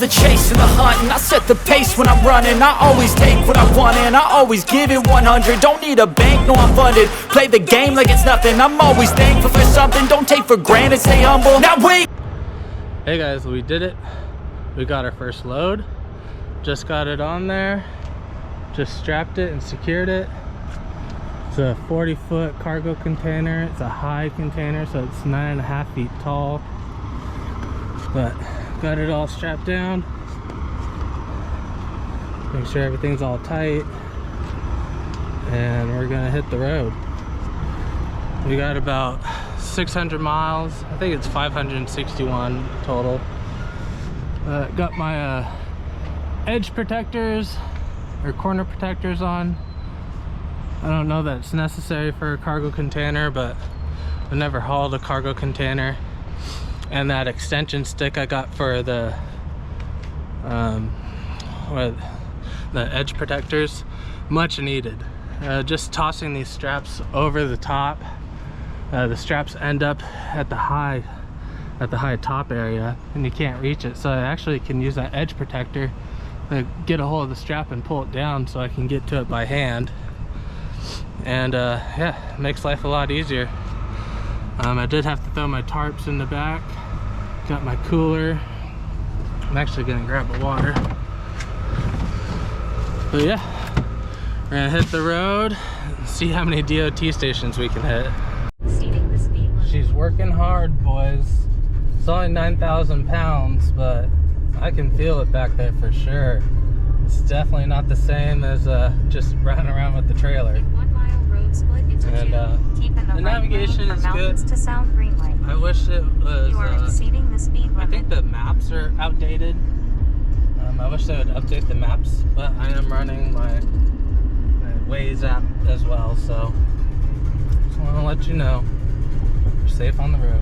the chase and the hunt, and I set the pace when I'm running. I always take what I want and I always give it 100. Don't need a bank, no I'm funded. Play the game like it's nothing. I'm always thankful for something. Don't take for granted, stay humble. Now wait. Hey guys, we did it. We got our first load. Just got it on there. Just strapped it and secured it. It's a 40-foot cargo container. It's a high container, so it's 9.5 feet tall. But got it all strapped down. Make sure everything's all tight. And we're gonna hit the road. We got about 600 miles. I think it's 561 total. Got my edge protectors or corner protectors on. I don't know that it's necessary for a cargo container, but I never hauled a cargo container. And that extension stick I got for the edge protectors, much needed. Just tossing these straps over the top. The straps end up at the high top area and you can't reach it, so I actually can use that edge protector to get a hold of the strap and pull it down so I can get to it by hand. And yeah, it makes life a lot easier. I did have to throw my tarps in the back. Got my cooler. I'm actually gonna grab a water. But yeah, we're gonna hit the road and see how many DOT stations we can hit. She's working hard, boys. It's only 9,000 pounds, but I can feel it back there for sure. It's definitely not the same as just running around with the trailer. And the navigation is good. I wish it was, I think the maps are outdated. I wish they would update the maps, but I am running my Waze app as well, so just want to let you know we're safe on the road.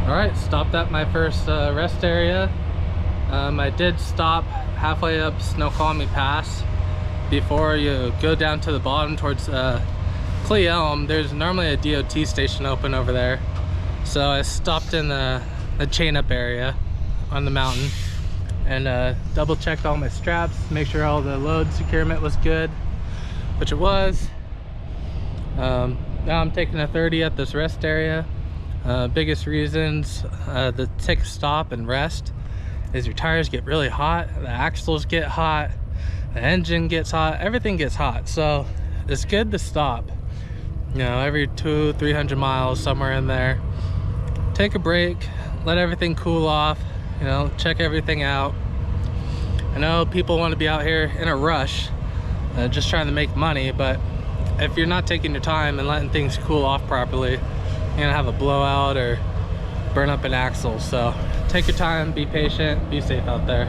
Alright, stopped at my first rest area. I did stop halfway up Snoqualmie Pass. Before you go down to the bottom towards Cle Elm, there's normally a DOT station open over there. So I stopped in the chain up area on the mountain and double checked all my straps, make sure all the load securement was good, which it was. Now I'm taking a 30 at this rest area. Biggest reasons to take a stop and rest is your tires get really hot, the axles get hot, the engine gets hot, everything gets hot. So it's good to stop, you know, every 200-300 miles, somewhere in there. Take a break, let everything cool off, you know, check everything out. I know people want to be out here in a rush, just trying to make money, but if you're not taking your time and letting things cool off properly, you're gonna have a blowout or burn up an axle. So take your time, be patient, be safe out there.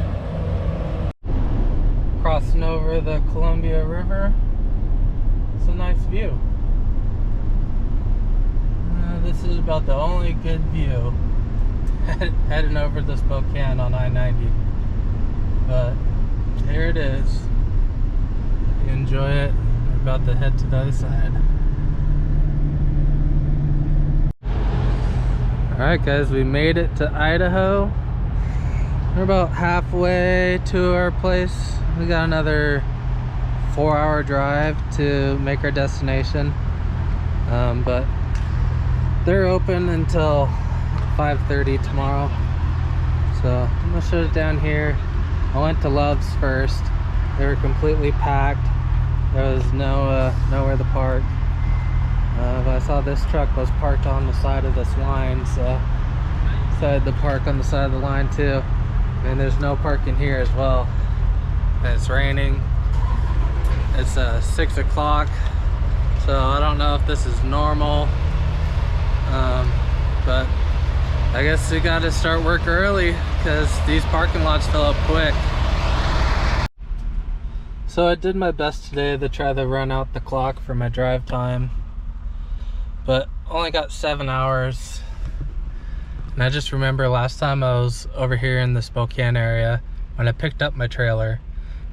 Crossing over the Columbia River. It's a nice view. This is about the only good view heading over to Spokane on I-90. But here it is. If you enjoy it, we're about to head to the other side. Alright guys, we made it to Idaho. We're about halfway to our place. We got another 4-hour drive to make our destination. But they're open until 5:30 tomorrow. So I'm gonna shut it down here. I went to Love's first. They were completely packed. There was nowhere to park. But I saw this truck was parked on the side of this line, so I decided to park on the side of the line too. And there's no parking here as well. And it's raining. It's 6 o'clock, so I don't know if this is normal. But I guess we gotta start work early because these parking lots fill up quick. So I did my best today to try to run out the clock for my drive time, but only got 7 hours. And I just remember last time I was over here in the Spokane area, when I picked up my trailer,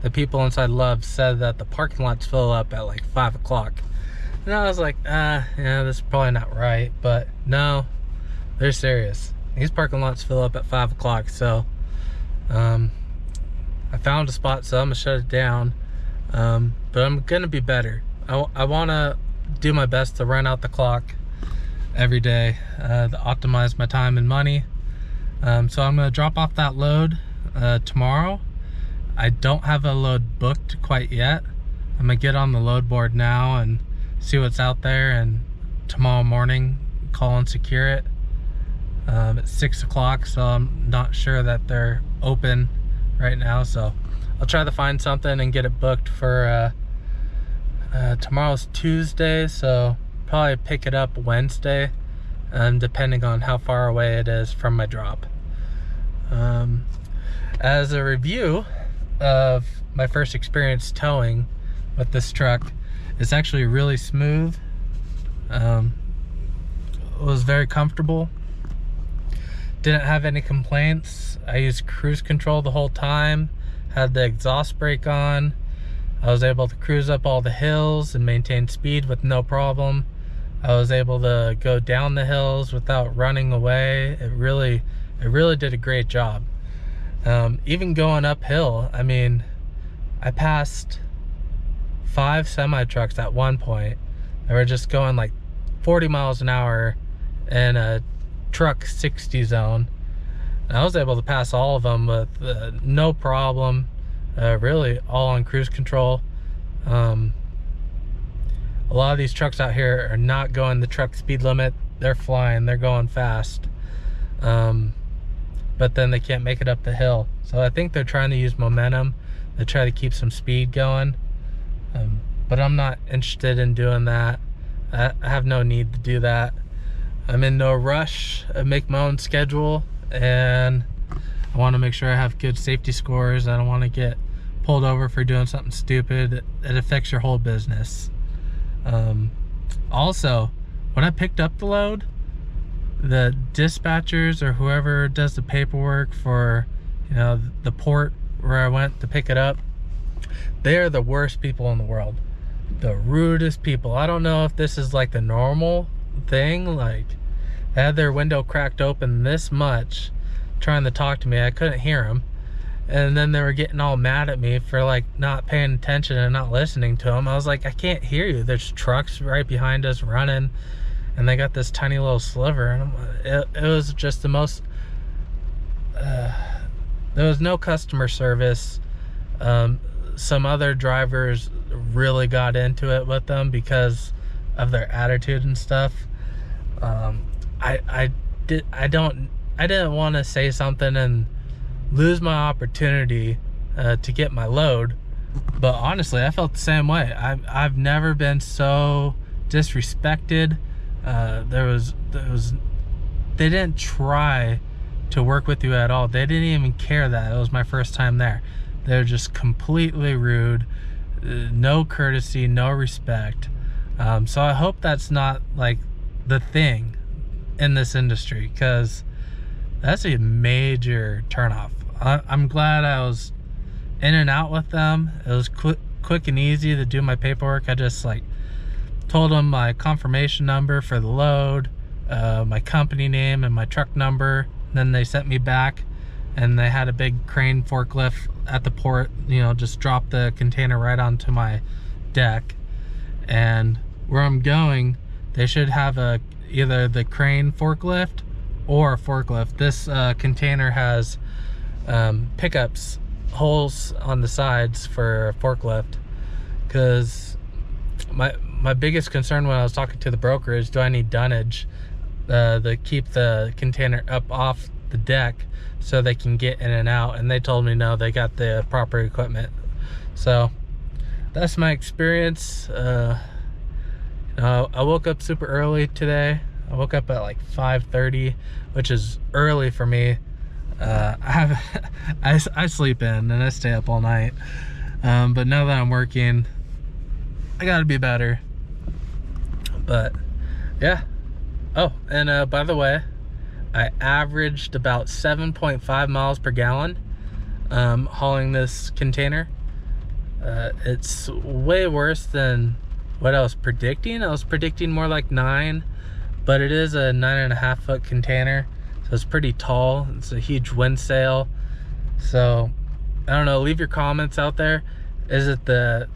the people inside Love said that the parking lots fill up at like 5 o'clock. And I was like, yeah, that's probably not right. But no, they're serious. These parking lots fill up at 5 o'clock. So I found a spot, so I'm gonna shut it down. But I'm gonna be better. I wanna do my best to run out the clock every day, to optimize my time and money. So I'm gonna drop off that load tomorrow. I don't have a load booked quite yet. I'm gonna get on the load board now and see what's out there, and tomorrow morning call and secure it. It's 6 o'clock, so I'm not sure that they're open right now, so I'll try to find something and get it booked for tomorrow's Tuesday, so probably pick it up Wednesday, depending on how far away it is from my drop. As a review of my first experience towing with this truck, it's actually really smooth. It was very comfortable. Didn't have any complaints. I used cruise control the whole time, had the exhaust brake on. I was able to cruise up all the hills and maintain speed with no problem. I was able to go down the hills without running away. It really did a great job. Even going uphill, I mean, I passed 5 semi-trucks at one point. They were just going like 40 miles an hour in a truck 60 zone. And I was able to pass all of them with no problem, really all on cruise control. A lot of these trucks out here are not going the truck speed limit. They're flying, they're going fast, but then they can't make it up the hill. So I think they're trying to use momentum to try to keep some speed going, but I'm not interested in doing that. I have no need to do that. I'm in no rush. I make my own schedule, and I want to make sure I have good safety scores. I don't want to get pulled over for doing something stupid. It affects your whole business. Also, when I picked up the load, the dispatchers or whoever does the paperwork for, you know, the port where I went to pick it up, they are the worst people in the world. The rudest people. I don't know if this is like the normal thing. Like, they had their window cracked open this much trying to talk to me. I couldn't hear them, and then they were getting all mad at me for like not paying attention and not listening to them. I was like, I can't hear you. There's trucks right behind us running, and they got this tiny little sliver, and it was just the most there was no customer service. Some other drivers really got into it with them because of their attitude and stuff. I didn't want to say something and lose my opportunity to get my load, but honestly, I felt the same way. I've never been so disrespected. They didn't try to work with you at all. They didn't even care that it was my first time there. They're just completely rude, no courtesy, no respect. So I hope that's not like the thing in this industry, because that's a major turnoff. I'm glad I was in and out with them. It was quick and easy to do my paperwork. I just like told them my confirmation number for the load, my company name and my truck number. Then they sent me back, and they had a big crane forklift at the port, you know, just drop the container right onto my deck. And where I'm going, they should have either the crane forklift or a forklift. This container has pickups, holes on the sides for a forklift, because my biggest concern when I was talking to the broker is, do I need dunnage to keep the container up off the deck so they can get in and out? And they told me no, they got the proper equipment. So that's my experience. I woke up super early today. I woke up at like 5:30, which is early for me. I sleep in and I stay up all night, but now that I'm working, I gotta be better. But yeah. Oh, and by the way, I averaged about 7.5 miles per gallon hauling this container. It's way worse than what I was predicting. I was predicting more like 9, but it is a 9.5 foot container, so it's pretty tall. It's a huge wind sail. So I don't know, leave your comments out there. Is it the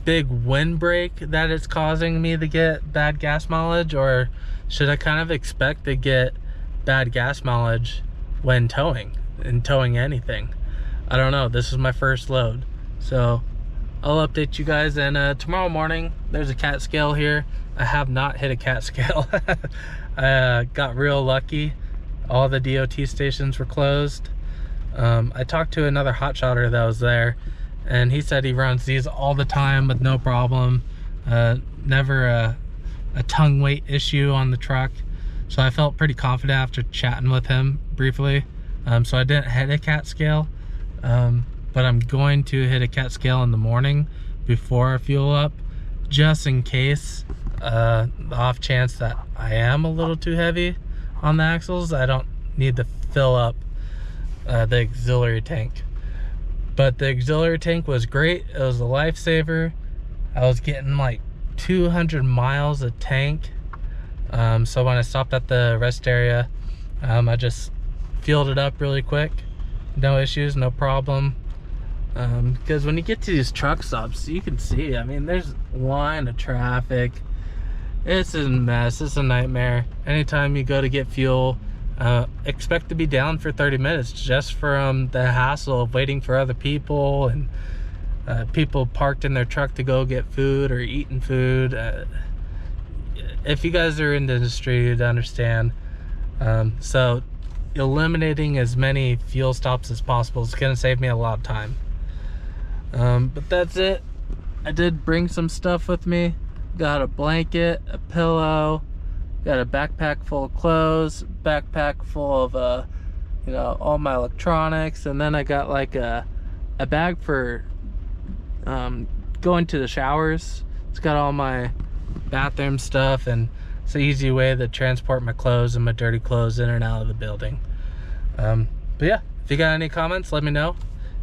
big windbreak that it's causing me to get bad gas mileage, or should I kind of expect to get bad gas mileage when towing anything? I don't know. This is my first load, so I'll update you guys. And tomorrow morning there's a cat scale here. I have not hit a cat scale. I got real lucky. All the DOT stations were closed. I talked to another hotshotter that was there, and he said he runs these all the time with no problem. Never a tongue weight issue on the truck. So I felt pretty confident after chatting with him briefly. So I didn't hit a cat scale, but I'm going to hit a cat scale in the morning before I fuel up, just in case, the off chance that I am a little too heavy on the axles. I don't need to fill up the auxiliary tank. But the auxiliary tank was great. It was a lifesaver. I was getting like 200 miles a tank. So when I stopped at the rest area, I just fueled it up really quick. No issues, no problem. Because when you get to these truck stops, you can see, I mean, there's a line of traffic. It's a mess. It's a nightmare. Anytime you go to get fuel, expect to be down for 30 minutes just from the hassle of waiting for other people, and people parked in their truck to go get food or eating food. If you guys are in the industry, you'd understand. So eliminating as many fuel stops as possible is going to save me a lot of time. But that's it. I did bring some stuff with me. Got a blanket, a pillow, got a backpack full of clothes, backpack full of you know, all my electronics, and then I got like a bag for going to the showers. It's got all my bathroom stuff, and it's an easy way to transport my clothes and my dirty clothes in and out of the building. But yeah, if you got any comments, let me know.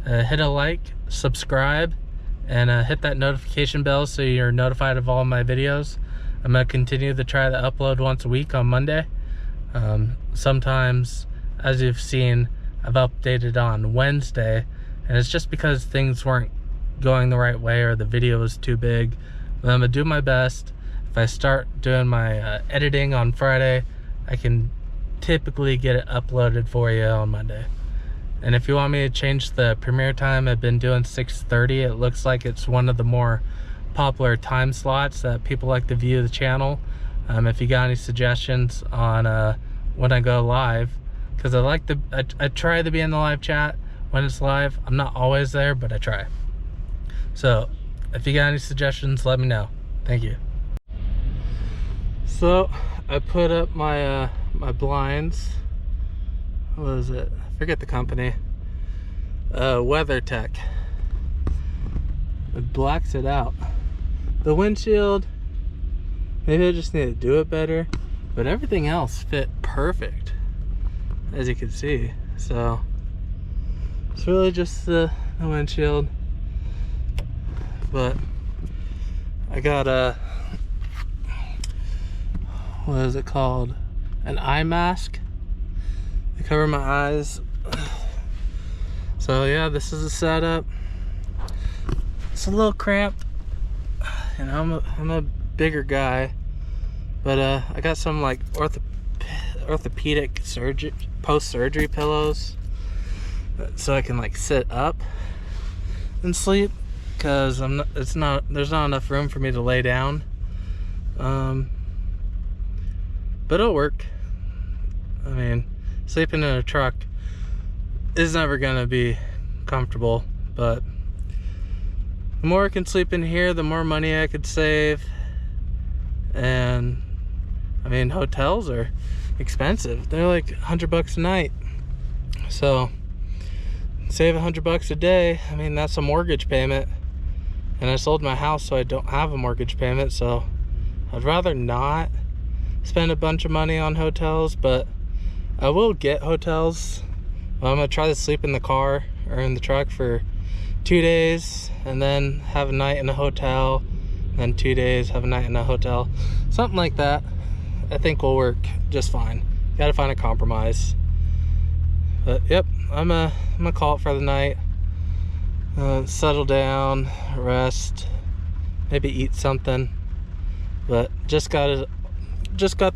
Hit a like, subscribe, and hit that notification bell so you're notified of all my videos. I'm gonna continue to try to upload once a week on Monday. Sometimes, as you've seen, I've updated on Wednesday, and it's just because things weren't going the right way or the video was too big. But I'm gonna do my best. If I start doing my editing on Friday, I can typically get it uploaded for you on Monday. And if you want me to change the premiere time, I've been doing 6:30. It looks like it's one of the more popular time slots that people like to view the channel. If you got any suggestions on when I go live, because I try to be in the live chat when it's live. I'm not always there, but I try. So if you got any suggestions, let me know. Thank you. So I put up my my blinds. What is it? I forget the company. WeatherTech. It blacks it out. The windshield, maybe I just need to do it better, but everything else fit perfect, as you can see. So it's really just the windshield. But I got a, what is it called? An eye mask to cover my eyes. So yeah, this is a setup. It's a little cramped. You know, I'm a bigger guy, but I got some like orthopedic post-surgery pillows, so I can like sit up and sleep, because there's not enough room for me to lay down. But it'll work. I mean, sleeping in a truck is never gonna be comfortable, but the more I can sleep in here, the more money I could save. And I mean, hotels are expensive. They're like $100 a night. So save $100 a day. I mean, that's a mortgage payment. And I sold my house, so I don't have a mortgage payment. So I'd rather not spend a bunch of money on hotels, but I will get hotels. I'm gonna try to sleep in the car or in the truck for 2 days, and then have a night in a hotel, then 2 days, have a night in a hotel. Something like that, I think will work just fine. Gotta find a compromise. But yep, I'm gonna call it for the night. Settle down, rest, maybe eat something. But just got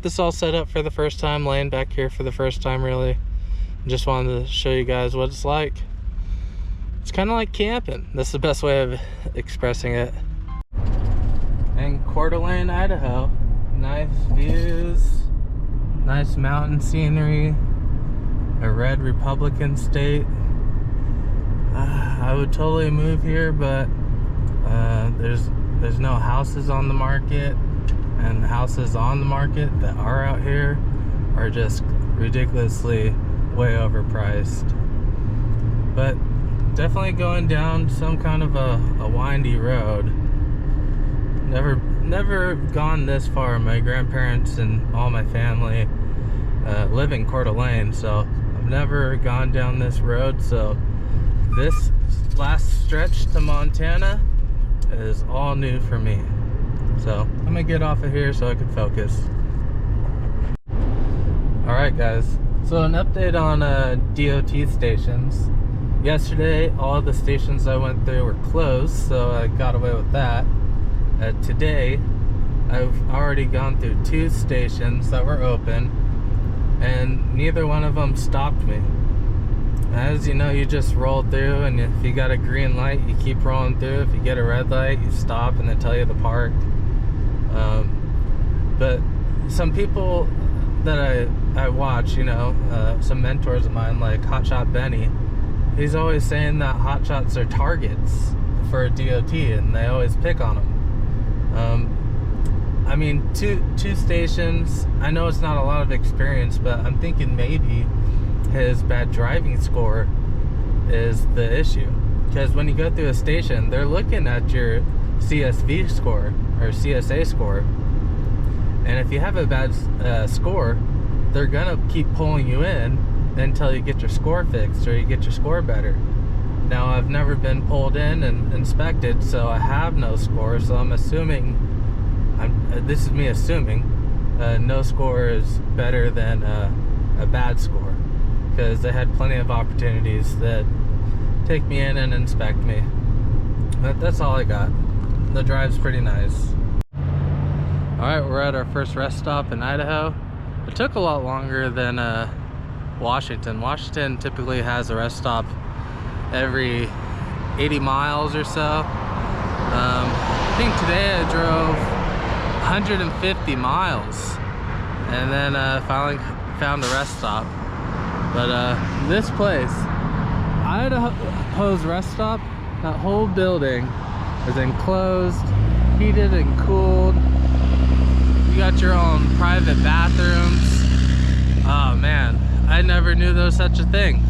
this all set up for the first time, laying back here for the first time really. Just wanted to show you guys what it's like. It's kind of like camping. That's the best way of expressing it. In Coeur d'Alene, Idaho. Nice views, nice mountain scenery, a red Republican state. I would totally move here, but there's no houses on the market, and the houses on the market that are out here are just ridiculously way overpriced. But definitely going down some kind of a windy road. Never gone this far. My grandparents and all my family live in Coeur d'Alene, so I've never gone down this road. So this last stretch to Montana is all new for me. So I'm gonna get off of here so I can focus. All right, guys. So an update on DOT stations. Yesterday, all the stations I went through were closed, so I got away with that. Today, I've already gone through 2 stations that were open, and neither one of them stopped me. As you know, you just roll through, and if you got a green light, you keep rolling through. If you get a red light, you stop and they tell you to park. But some people that I watch, you know, some mentors of mine like Hotshot Benny, he's always saying that hotshots are targets for DOT, and they always pick on them. I mean, two stations, I know it's not a lot of experience, but I'm thinking maybe his bad driving score is the issue. Because when you go through a station, they're looking at your CSV score or CSA score, and if you have a bad score, they're gonna keep pulling you in until you get your score fixed or you get your score better. Now, I've never been pulled in and inspected, so I have no score, so I'm assuming, this is me assuming, no score is better than a bad score, because they had plenty of opportunities that take me in and inspect me. But that's all I got. The drive's pretty nice. Alright, we're at our first rest stop in Idaho. It took a lot longer than Washington. Washington typically has a rest stop every 80 miles or so. I think today I drove 150 miles and then finally found a rest stop. But this place, Idaho's rest stop, that whole building is enclosed, heated and cooled. You got your own private bathrooms. Oh man, I never knew there was such a thing.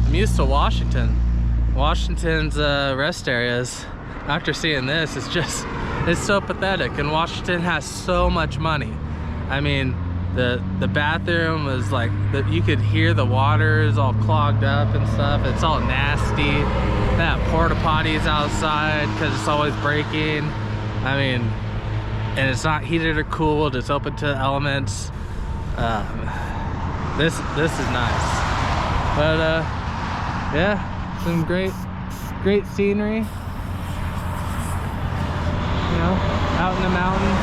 I'm used to Washington. Washington's rest areas, after seeing this, it's so pathetic. And Washington has so much money. I mean, the bathroom was like, you could hear the water is all clogged up and stuff. It's all nasty. That porta potties outside because it's always breaking. I mean, and it's not heated or cooled. It's open to elements. This is nice. But yeah. Some great scenery, you know, out in the mountains.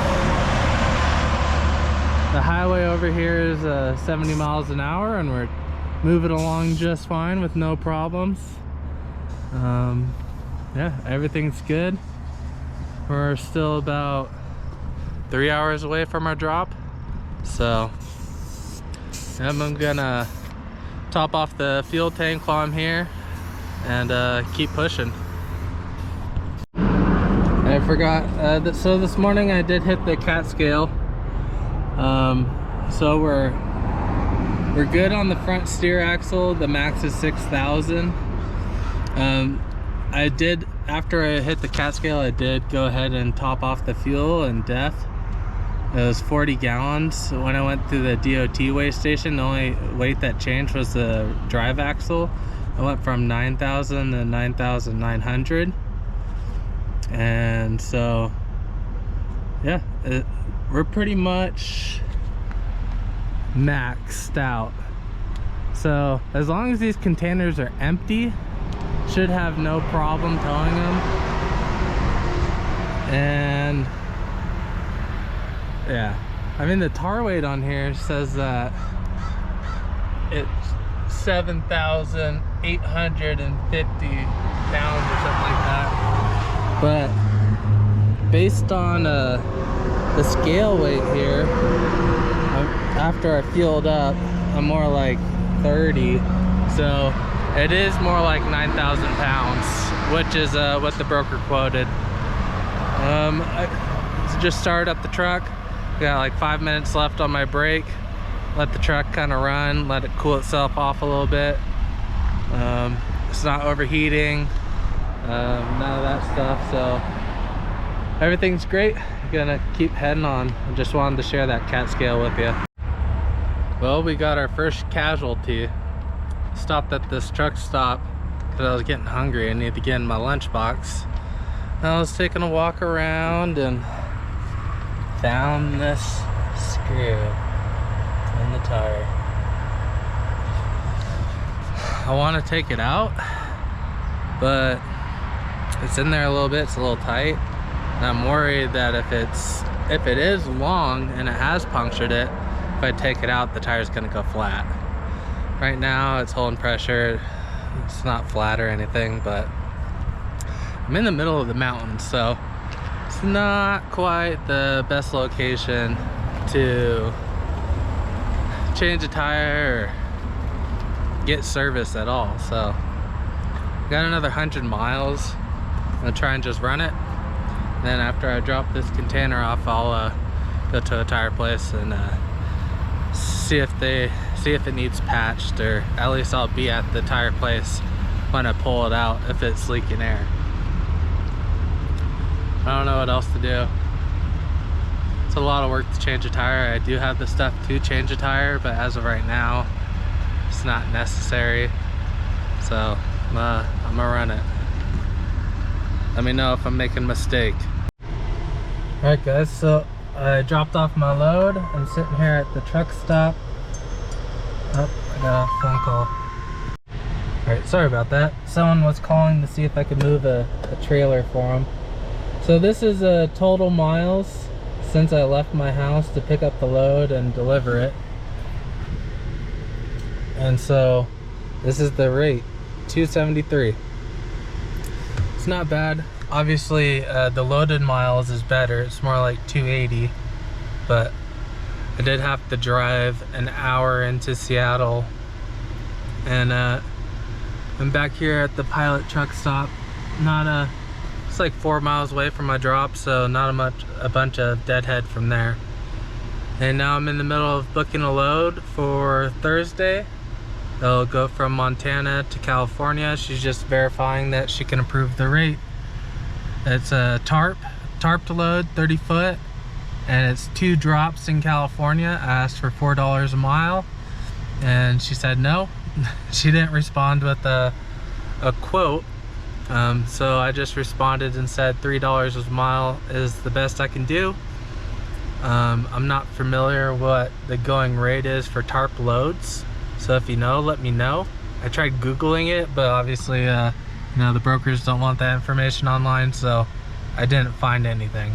The highway over here is 70 miles an hour, and we're moving along just fine with no problems. Yeah, everything's good. We're still about 3 hours away from our drop, so I'm gonna top off the fuel tank while I'm here and keep pushing. I forgot so this morning I did hit the cat scale, so we're good on the front steer axle. The max is 6,000. I did, after I hit the cat scale, I did go ahead and top off the fuel and def. It was 40 gallons. When I went through the DOT weigh station, the only weight that changed was the drive axle. I went from 9,000 to 9,900. And so, yeah, we're pretty much maxed out So as long as these containers are empty, should have no problem towing them. And yeah, I mean the tar weight on here says that it's 7,850 pounds or something like that, but based on the scale weight here, after I fueled up, I'm more like 30, so it is more like 9,000 pounds, which is what the broker quoted. I just started up the truck, got like 5 minutes left on my brake, let the truck kind of run, let it cool itself off a little bit. It's not overheating, none of that stuff, so everything's great. Gonna keep heading on. I just wanted to share that cat scale with you. Well, we got our first casualty. Stopped at this truck stop because I was getting hungry. I needed to get in my lunchbox. I was taking a walk around and found this screw in the tire. I want to take it out, but it's in there a little bit. It's a little tight, and I'm worried that if it is long and it has punctured it, if I take it out, the tire's gonna go flat. Right now it's holding pressure. It's not flat or anything, but I'm in the middle of the mountains, so it's not quite the best location to change a tire or get service at all. So got another 100 miles. I'm gonna try and just run it. And then after I drop this container off, I'll go to a tire place and see if it needs patched, or at least I'll be at the tire place when I pull it out if it's leaking air. I don't know what else to do. It's a lot of work to change a tire. I do have the stuff to change a tire, but as of right now, it's not necessary. So I'm gonna run it. Let me know if I'm making a mistake. Alright guys, so I dropped off my load. I'm sitting here at the truck stop. Oh, I got a phone call. Alright, sorry about that. Someone was calling to see if I could move a trailer for them. So this is total miles since I left my house to pick up the load and deliver it. And so this is the rate, $273. It's not bad. Obviously the loaded miles is better. It's more like 280, but I did have to drive an hour into Seattle, and I'm back here at the pilot truck stop. It's like 4 miles away from my drop, so not a bunch of deadhead from there. And now I'm in the middle of booking a load for Thursday. They'll go from Montana to California. She's just verifying that she can approve the rate. It's a tarp to load, 30 foot, and it's 2 drops in California. I asked for $4 a mile, and she said no. She didn't respond with a quote. So I just responded and said $3 a mile is the best I can do. I'm not familiar what the going rate is for tarp loads, so if you know, let me know. I tried Googling it, but obviously you know, the brokers don't want that information online, so I didn't find anything,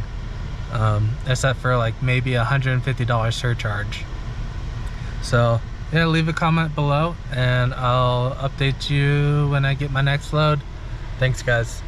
except for like maybe $150 surcharge. So yeah, leave a comment below and I'll update you when I get my next load. Thanks guys.